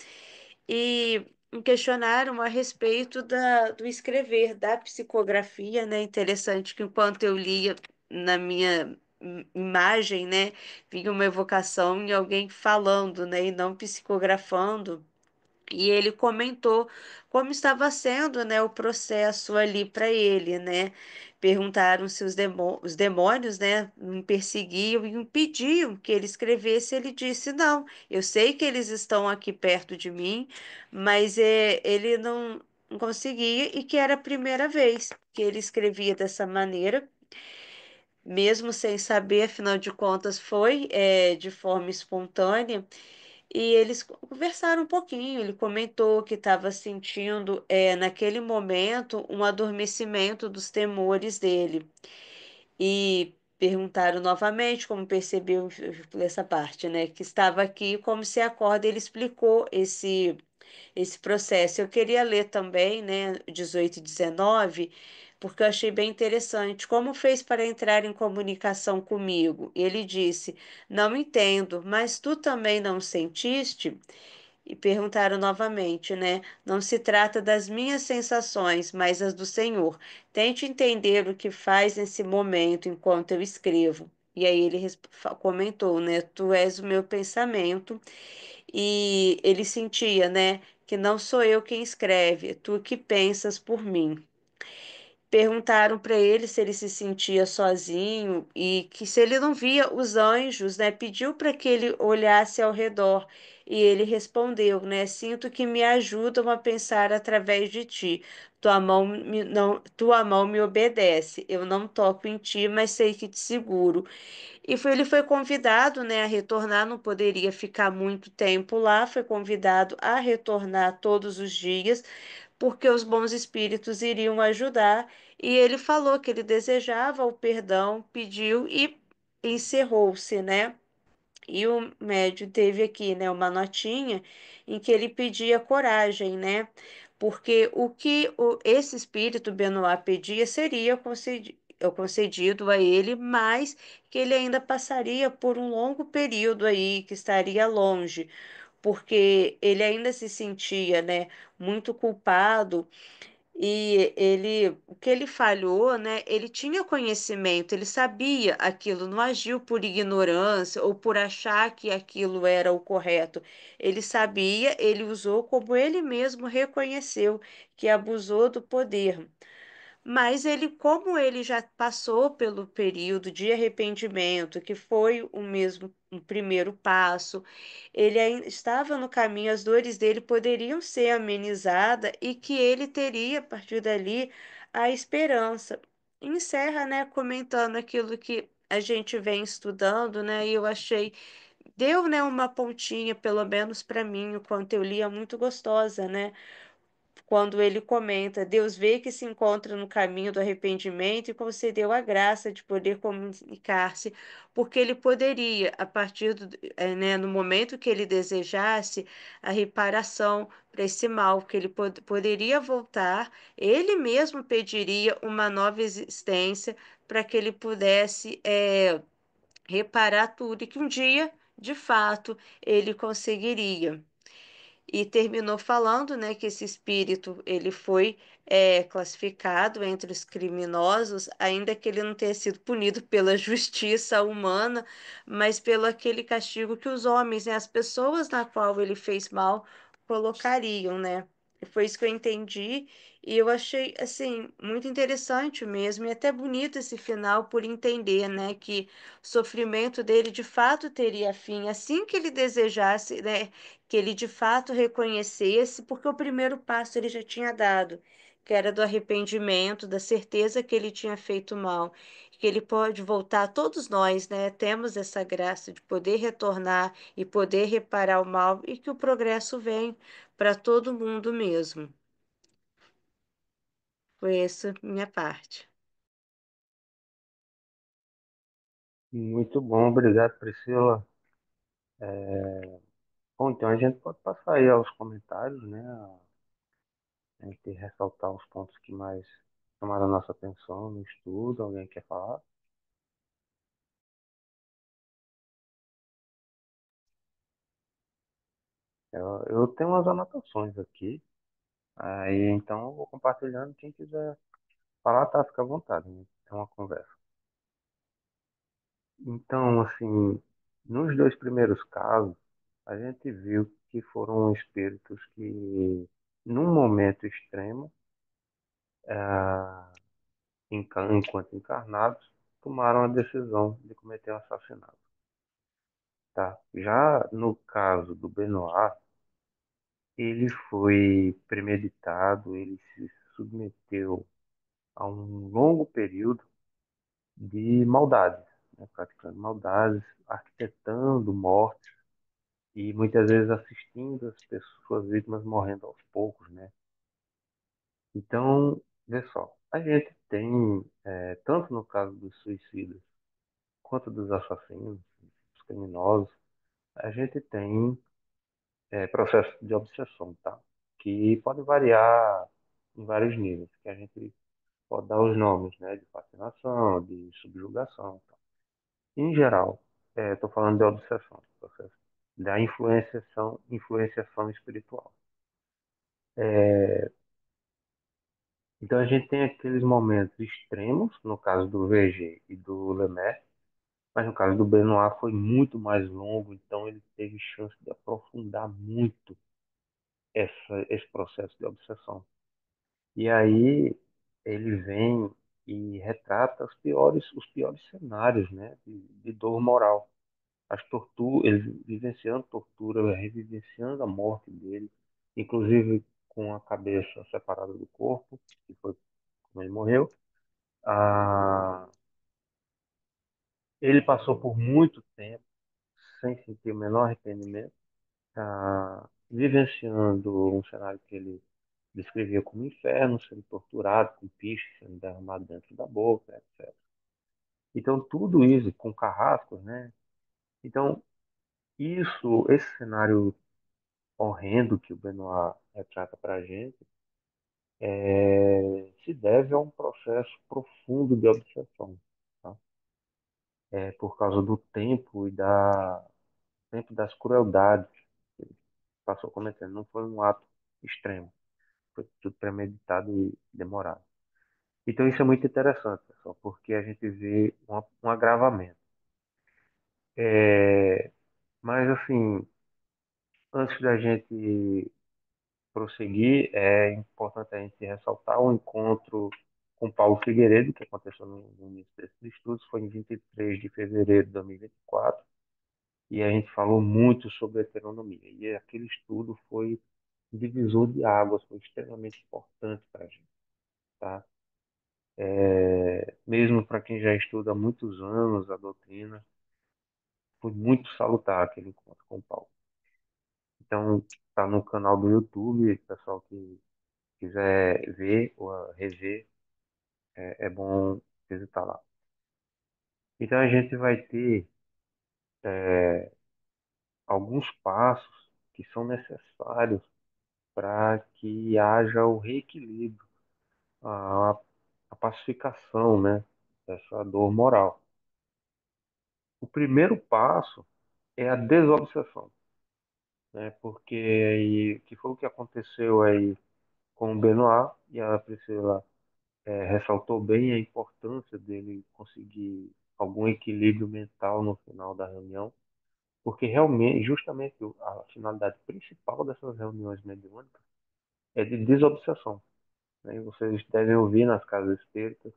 E me questionaram a respeito do escrever, da psicografia, né? Interessante que enquanto eu lia na minha imagem, né, vinha uma evocação e alguém falando, né, e não psicografando. E ele comentou como estava sendo, né, o processo ali para ele, né? Perguntaram se os demônios, né, me perseguiam e impediam que ele escrevesse. Ele disse: Não, eu sei que eles estão aqui perto de mim, mas ele não conseguia e que era a primeira vez que ele escrevia dessa maneira, mesmo sem saber, afinal de contas, foi de forma espontânea. E eles conversaram um pouquinho. Ele comentou que estava sentindo, naquele momento, um adormecimento dos temores dele. E perguntaram novamente como percebeu essa parte, né? Que estava aqui, como se acorda. Ele explicou esse processo. Eu queria ler também, né, 18 e 19, porque eu achei bem interessante. Como fez para entrar em comunicação comigo? Ele disse: Não entendo, mas tu também não sentiste? E perguntaram novamente, né? Não se trata das minhas sensações, mas as do Senhor. Tente entender o que faz nesse momento enquanto eu escrevo. E aí ele comentou, né? Tu és o meu pensamento. E ele sentia, né? Que não sou eu quem escreve, é tu que pensas por mim. Perguntaram para ele se ele se sentia sozinho e que se ele não via os anjos, né? Pediu para que ele olhasse ao redor e ele respondeu, né? Sinto que me ajudam a pensar através de ti. Tua mão me obedece. Eu não toco em ti, mas sei que te seguro. Ele foi convidado, né, a retornar, não poderia ficar muito tempo lá, foi convidado a retornar todos os dias, porque os bons espíritos iriam ajudar, e ele falou que ele desejava o perdão, pediu e encerrou-se, né? E o médium teve aqui, né, uma notinha em que ele pedia coragem, né? Porque esse espírito Benoit pedia seria concedido a ele, mas que ele ainda passaria por um longo período aí, que estaria longe, porque ele ainda se sentia, né, muito culpado e o que ele falhou, né? Ele tinha conhecimento, ele sabia aquilo, não agiu por ignorância ou por achar que aquilo era o correto. Ele sabia, ele usou como ele mesmo reconheceu que abusou do poder. Mas ele, como ele já passou pelo período de arrependimento, que foi o mesmo o primeiro passo, ele ainda estava no caminho, as dores dele poderiam ser amenizadas e que ele teria, a partir dali, a esperança. Encerra, né, comentando aquilo que a gente vem estudando, né, e eu achei, deu, né, uma pontinha, pelo menos para mim, enquanto eu lia, muito gostosa, né? Quando ele comenta, Deus vê que se encontra no caminho do arrependimento e concedeu a graça de poder comunicar-se, porque ele poderia, a partir né, no momento que ele desejasse, a reparação para esse mal, que ele poderia voltar, ele mesmo pediria uma nova existência para que ele pudesse reparar tudo e que um dia, de fato, ele conseguiria. E terminou falando, né, que esse espírito ele foi classificado entre os criminosos, ainda que ele não tenha sido punido pela justiça humana, mas pelo aquele castigo que os homens, né, as pessoas na qual ele fez mal colocariam, né? E foi isso que eu entendi e eu achei assim muito interessante mesmo e até bonito esse final por entender, né, que o sofrimento dele de fato teria fim assim que ele desejasse, né, que ele de fato reconhecesse, porque o primeiro passo ele já tinha dado, que era do arrependimento, da certeza que ele tinha feito mal, que ele pode voltar, todos nós, né, temos essa graça de poder retornar e poder reparar o mal e que o progresso vem para todo mundo mesmo. Foi essa minha parte. Muito bom, obrigado, Priscila. Bom, então a gente pode passar aí aos comentários, né? A gente ressaltar os pontos que mais chamaram a nossa atenção no estudo. Alguém quer falar? Eu tenho umas anotações aqui, aí então eu vou compartilhando. Quem quiser falar, tá, fica à vontade, né? É uma conversa. Então, assim, nos dois primeiros casos, a gente viu que foram espíritos que, num momento extremo, ah, enquanto encarnados, tomaram a decisão de cometer o assassinato. Tá? Já no caso do Benoit, ele foi premeditado, ele se submeteu a um longo período de maldades, né? Praticando maldades, arquitetando mortes e muitas vezes assistindo as pessoas, suas vítimas morrendo aos poucos, né? Então, vê só, a gente tem, tanto no caso dos suicidas quanto dos assassinos, dos criminosos, a gente tem processo de obsessão, tá? Que pode variar em vários níveis, que a gente pode dar os nomes, né? De fascinação, de subjugação, tá? Em geral, estou falando de obsessão, processo da influenciação espiritual. Então a gente tem aqueles momentos extremos, no caso do VG e do Lemaitre, mas no caso do Benoit foi muito mais longo, então ele teve chance de aprofundar muito esse processo de obsessão. E aí ele vem e retrata os piores cenários, né, de dor moral. As torturas, ele vivenciando tortura, revivenciando a morte dele, inclusive com a cabeça separada do corpo, que foi como ele morreu. Ah, ele passou por muito tempo sem sentir o menor arrependimento, vivenciando um cenário que ele descrevia como inferno, sendo torturado com piche sendo derramado dentro da boca, etc. Então, tudo isso com carrascos, né? Então, esse cenário horrendo que o Benoit retrata para a gente, se deve a um processo profundo de obsessão, tá? Por causa do tempo tempo das crueldades que ele passou cometendo. Não foi um ato extremo, foi tudo premeditado e demorado. Então isso é muito interessante, pessoal, porque a gente vê um agravamento. É, mas assim, antes da gente prosseguir, é importante a gente ressaltar o encontro com Paulo Figueiredo, que aconteceu no início desses estudos, foi em 23 de fevereiro de 2024, e a gente falou muito sobre heteronomia. E aquele estudo foi um divisor de águas, foi extremamente importante para a gente, tá? Mesmo para quem já estuda há muitos anos a doutrina, foi muito salutar aquele encontro com o Paulo. Então, está no canal do YouTube, pessoal que quiser ver ou rever, é bom visitar lá. Então, a gente vai ter alguns passos que são necessários para que haja o reequilíbrio, a, a pacificação, né, dessa dor moral. O primeiro passo é a desobsessão, né, porque aí, que foi o que aconteceu aí com o Benoit, e a Priscila ressaltou bem a importância dele conseguir algum equilíbrio mental no final da reunião, porque realmente, justamente a finalidade principal dessas reuniões mediúnicas é de desobsessão, né? E vocês devem ouvir nas casas espíritas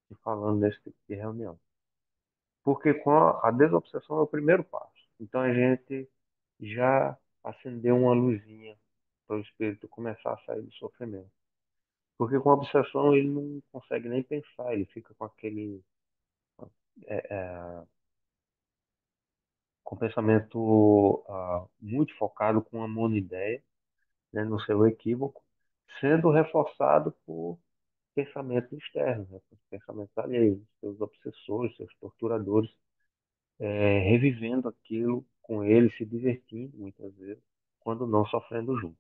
se falando nesse tipo de reunião. Porque com a desobsessão é o primeiro passo. Então a gente já acendeu uma luzinha para o espírito começar a sair do sofrimento. Porque com a obsessão ele não consegue nem pensar, ele fica com aquele é, é, com pensamento muito focado com uma monoideia, né, no seu equívoco, sendo reforçado por pensamentos externos, né, por pensamentos alheios, seus obsessores, seus torturadores, revivendo aquilo com ele, se divertindo muitas vezes, quando não sofrendo junto.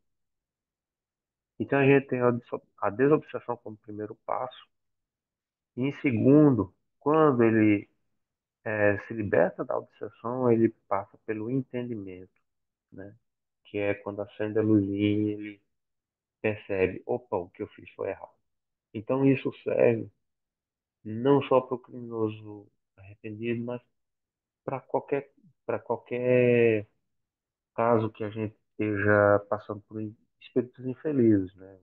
Então a gente tem a desobsessão como primeiro passo, e em segundo, quando ele se liberta da obsessão, ele passa pelo entendimento, né? Que é quando acende a luzinha, ele percebe, opa, o que eu fiz foi errado. Então isso serve não só para o criminoso arrependido, mas para qualquer caso que a gente esteja passando por espíritos infelizes, né?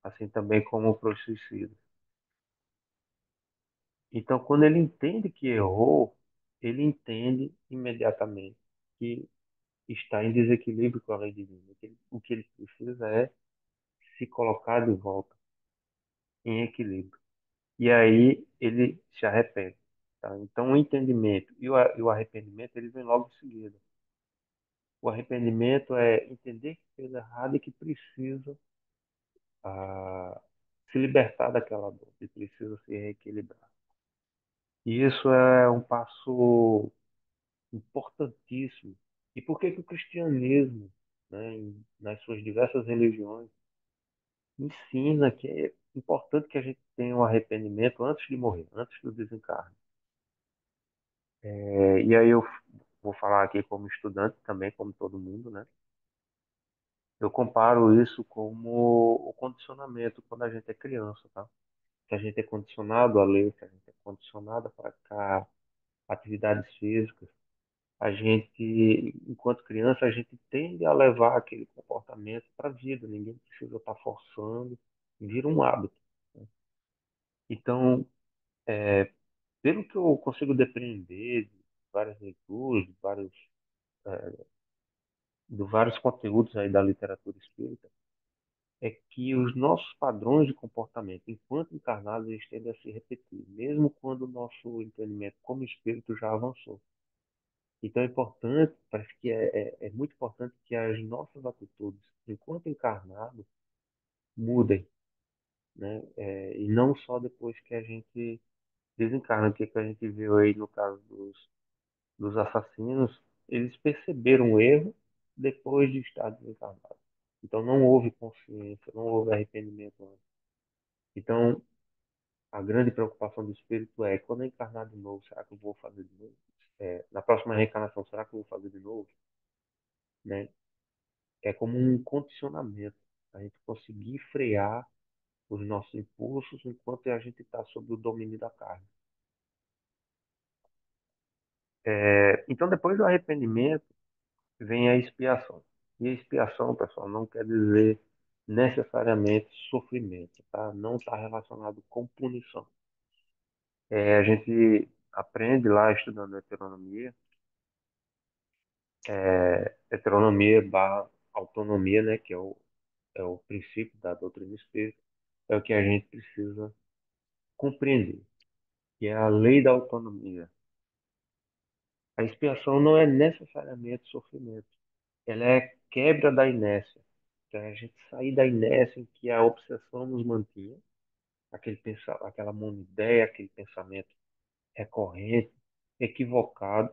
Assim também como para os suicidas. Então, quando ele entende que errou, ele entende imediatamente que está em desequilíbrio com a lei divina. O que ele precisa é se colocar de volta em equilíbrio. E aí ele se arrepende. Tá? Então, o entendimento e o arrependimento, ele vem logo em seguida. O arrependimento é entender que fez errado e que precisa se libertar daquela dor, que precisa se reequilibrar. E isso é um passo importantíssimo. E por que que o cristianismo, né, nas suas diversas religiões, ensina que é importante que a gente tenha um arrependimento antes de morrer, antes do desencarne? E aí eu vou falar aqui como estudante também, como todo mundo, né? Eu comparo isso como o condicionamento quando a gente é criança, tá? Que a gente é condicionado a ler, que a gente é condicionado a praticar atividades físicas, a gente, enquanto criança, a gente tende a levar aquele comportamento para a vida. Ninguém precisa estar forçando, vira um hábito, né? Então, pelo que eu consigo depreender de várias leituras, de vários conteúdos aí da literatura espírita, é que os nossos padrões de comportamento, enquanto encarnados, eles tendem a se repetir, mesmo quando o nosso entendimento como espírito já avançou. Então é importante, parece que é muito importante que as nossas atitudes, enquanto encarnados, mudem, né? E não só depois que a gente desencarna, que a gente viu aí no caso dos assassinos, eles perceberam o erro depois de estar desencarnados. Então não houve consciência, não houve arrependimento antes. Então a grande preocupação do espírito é, quando eu encarnar de novo, será que eu vou fazer de novo? Na próxima reencarnação, será que eu vou fazer de novo? Né? É como um condicionamento. A gente conseguir frear os nossos impulsos enquanto a gente está sob o domínio da carne. Então, depois do arrependimento, vem a expiação. E a expiação, pessoal, não quer dizer necessariamente sofrimento, tá? Não está relacionado com punição. A gente aprende lá estudando heteronomia barra autonomia, né? Que é o princípio da doutrina espírita, é o que a gente precisa compreender, que é a lei da autonomia. A expiação não é necessariamente sofrimento, ela é quebra da inércia. Então, é a gente sair da inércia em que a obsessão nos mantinha, aquela ideia, aquele pensamento recorrente, equivocado.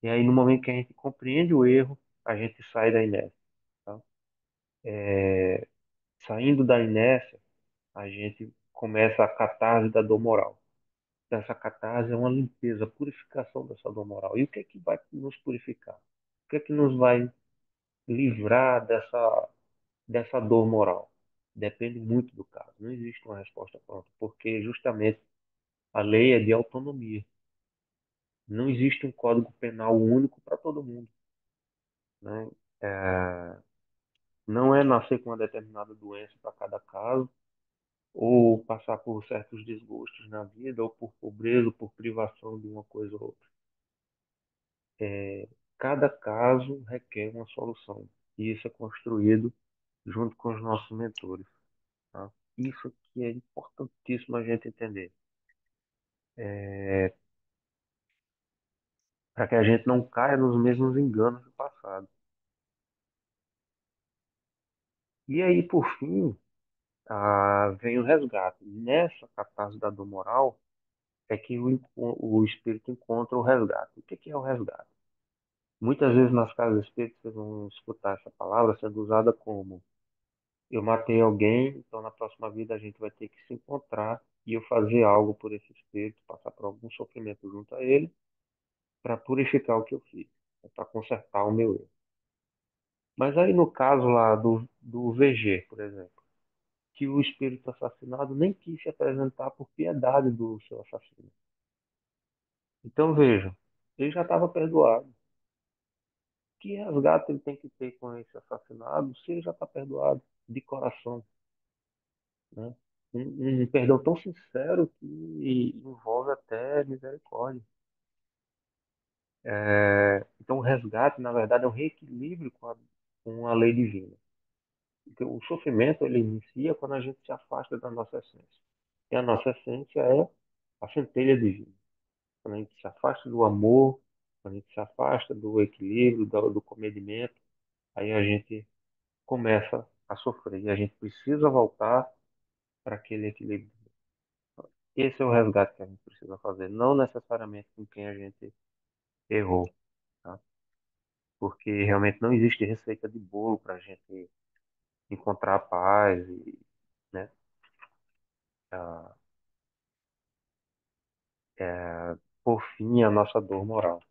E aí, no momento que a gente compreende o erro, a gente sai da inércia. Tá? Saindo da inércia, a gente começa a catarse da dor moral. Então, essa catarse é uma limpeza, purificação dessa dor moral. E o que é que vai nos purificar? O que é que nos vai livrar dessa dor moral? Depende muito do caso. Não existe uma resposta pronta, porque justamente a lei é de autonomia. Não existe um código penal único para todo mundo, né? É, não é nascer com uma determinada doença para cada caso, ou passar por certos desgostos na vida, ou por pobreza, ou por privação de uma coisa ou outra. Cada caso requer uma solução, e isso é construído junto com os nossos mentores. Tá? Isso que é importantíssimo a gente entender, para que a gente não caia nos mesmos enganos do passado. E aí, por fim, vem o resgate. Nessa catarse da dor moral é que o espírito encontra o resgate. O que é o resgate? Muitas vezes nas casas espíritas vocês vão escutar essa palavra sendo usada como: eu matei alguém, então na próxima vida a gente vai ter que se encontrar e eu fazer algo por esse espírito, passar por algum sofrimento junto a ele, para purificar o que eu fiz, para consertar o meu erro. Mas aí no caso lá do VG, por exemplo, que o espírito assassinado nem quis se apresentar por piedade do seu assassino. Então vejam, ele já estava perdoado. Que resgate ele tem que ter com esse assassinado se ele já está perdoado de coração, né? Um perdão tão sincero que envolve até misericórdia. Então, o resgate, na verdade, é um reequilíbrio com a lei divina. Porque o sofrimento ele inicia quando a gente se afasta da nossa essência. E a nossa essência é a centelha divina. Quando a gente se afasta do amor, quando a gente se afasta do equilíbrio, do comedimento, aí a gente começa a sofrer. E a gente precisa voltar para aquele equilíbrio. Esse é o resgate que a gente precisa fazer, não necessariamente com quem a gente errou, tá? Porque realmente não existe receita de bolo para a gente encontrar a paz e, né, a, por fim, a nossa dor moral.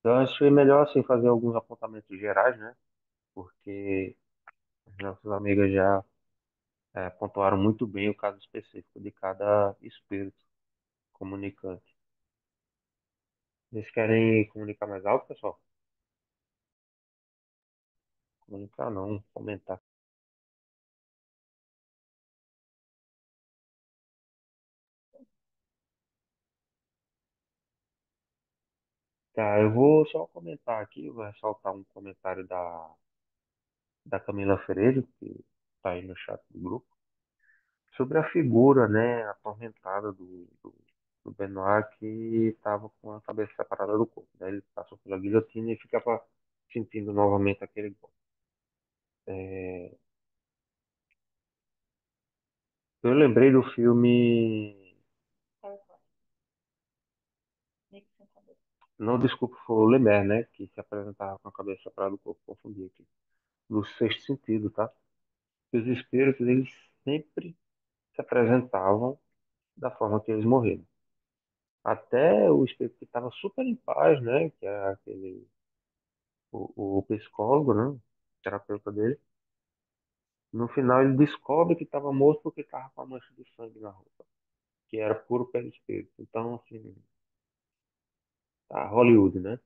Então, acho que é melhor assim, fazer alguns apontamentos gerais, né? Porque as nossas amigas já pontuaram muito bem o caso específico de cada espírito comunicante. Vocês querem comunicar mais alto, pessoal? Comunicar não, comentar. Tá, eu vou só comentar aqui, vou ressaltar um comentário da Camila Freire, que está aí no chat do grupo, sobre a figura, né, atormentada do Benoit, que estava com a cabeça separada do corpo, né? Ele passou pela guilhotina e ficava sentindo novamente aquele golpe. É, eu lembrei do filme. Não, desculpa, foi o Lemaire, né? Que se apresentava com a cabeça separada do corpo. Confundi aqui. Do Sexto Sentido, tá? Os espíritos, eles sempre se apresentavam da forma que eles morreram. Até o espírito que estava super em paz, né? Que é aquele, o psicólogo, né? O terapeuta dele. No final ele descobre que estava morto porque estava com a mancha de sangue na roupa, que era puro perispírito. Então, assim, tá Hollywood, né?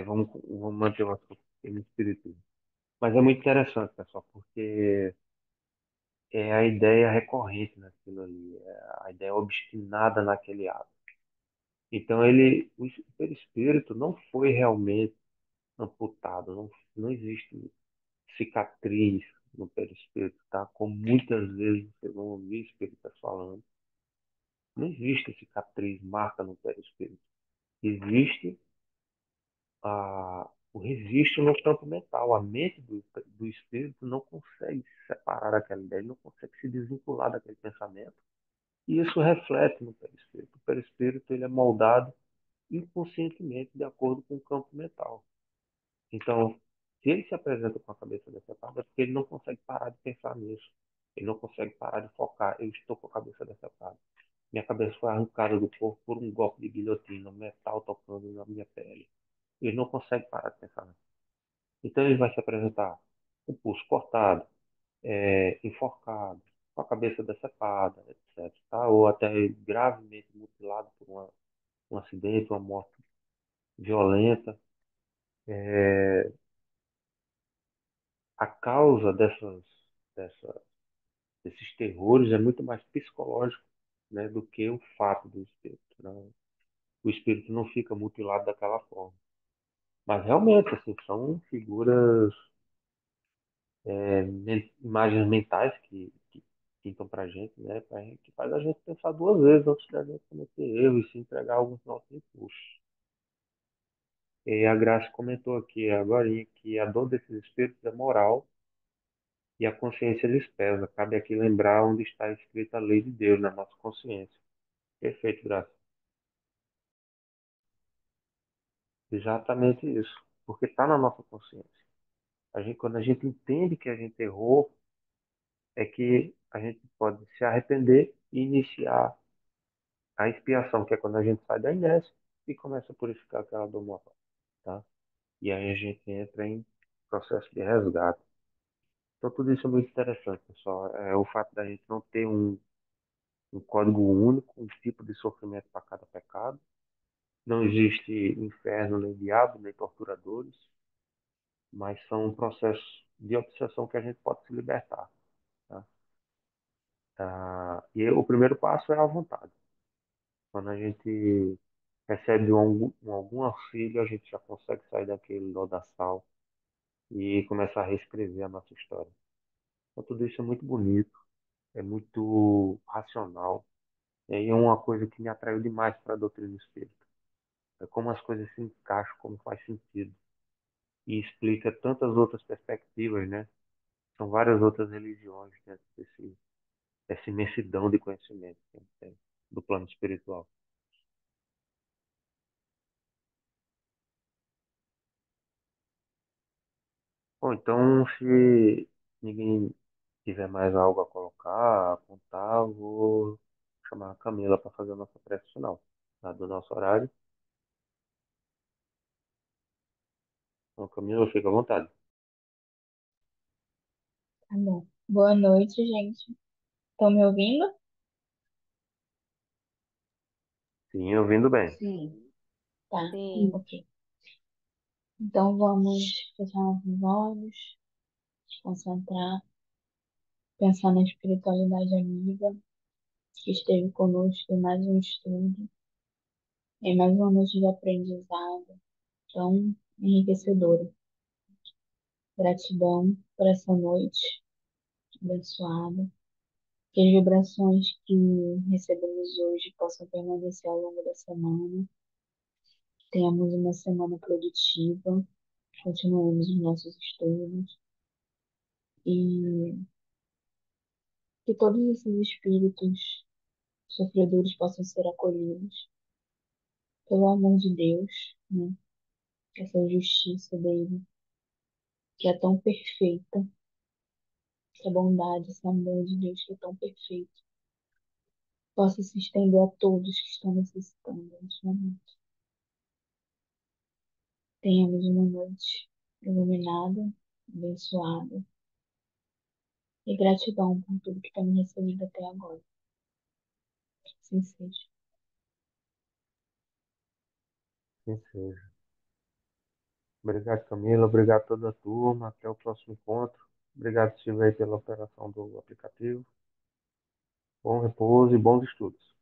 Vamos manter o assunto no espiritismo. Mas é muito interessante, pessoal, porque é a ideia recorrente naquilo ali, é a ideia obstinada naquele ato. Então o perispírito não foi realmente amputado, não existe cicatriz no perispírito, tá? Como muitas vezes vocês vão ouvir espíritas falando. Não existe cicatriz, marca no perispírito. Existe o registro no campo mental. A mente do espírito não consegue se separar daquela ideia, ele não consegue se desvincular daquele pensamento. E isso reflete no perispírito. O perispírito ele é moldado inconscientemente de acordo com o campo mental. Então, se ele se apresenta com a cabeça decepada, é porque ele não consegue parar de pensar nisso. Ele não consegue parar de focar. Eu estou com a cabeça decepada. Minha cabeça foi arrancada do corpo por um golpe de guilhotina, um metal tocando na minha pele. Ele não consegue parar de pensar nisso. Então ele vai se apresentar com o pulso cortado, enforcado, com a cabeça decepada, etc. Tá? Ou até gravemente mutilado por um acidente, uma morte violenta. É, a causa dessa- desses terrores é muito mais psicológico, né, do que o fato do espírito. Né? O espírito não fica mutilado daquela forma. Mas realmente, assim, são figuras, imagens mentais que pintam pra gente, né, que faz a gente pensar duas vezes antes da gente cometer erros e se entregar a alguns nossos impulsos. E a Graça comentou aqui agora que a dor desses espíritos é moral e a consciência lhes pesa. Cabe aqui lembrar onde está escrita a lei de Deus na nossa consciência. Perfeito, Graça. Exatamente isso. Porque está na nossa consciência. Quando a gente entende que a gente errou, é que a gente pode se arrepender e iniciar a expiação, que é quando a gente sai da inércia e começa a purificar aquela dor moral, tá? E aí a gente entra em processo de resgate. Então tudo isso é muito interessante, pessoal. O fato da gente não ter um código único, um tipo de sofrimento para cada pecado, Não existe inferno, nem diabo, nem torturadores, mas são processos de obsessão que a gente pode se libertar. Tá? E o primeiro passo é a vontade. Quando a gente recebe algum auxílio, a gente já consegue sair daquele lodaçal e começar a reescrever a nossa história. Então, tudo isso é muito bonito, é muito racional. E aí é uma coisa que me atraiu demais para a doutrina espírita. É como as coisas se encaixam, como faz sentido. E explica tantas outras perspectivas, né? São várias outras religiões dentro dessa imensidão de conhecimento que a gente tem do plano espiritual. Bom, então, se ninguém tiver mais algo a colocar, a apontar, eu vou chamar a Camila para fazer a nossa prece final, tá? Do nosso horário. Então, Camila, fica à vontade. Tá bom. Boa noite, gente. Estão me ouvindo? Sim, ouvindo bem. Sim. Tá, Sim. ok. Então vamos fechar nossos olhos, se concentrar, pensar na espiritualidade amiga que esteve conosco em mais um estudo, em mais uma noite de aprendizado tão enriquecedora. Gratidão por essa noite abençoada. Que as vibrações que recebemos hoje possam permanecer ao longo da semana. Tenhamos uma semana produtiva, continuemos os nossos estudos e que todos esses espíritos sofredores possam ser acolhidos pelo amor de Deus, né? Essa justiça dele, que é tão perfeita, essa bondade, esse amor de Deus que é tão perfeito, possa se estender a todos que estão necessitando neste momento. Tenhamos uma noite iluminada, abençoada, e gratidão por tudo que temos recebido até agora. Assim seja. Sim, seja. Obrigado, Camila. Obrigado a toda a turma. Até o próximo encontro. Obrigado, Silvio, aí pela operação do aplicativo. Bom repouso e bons estudos.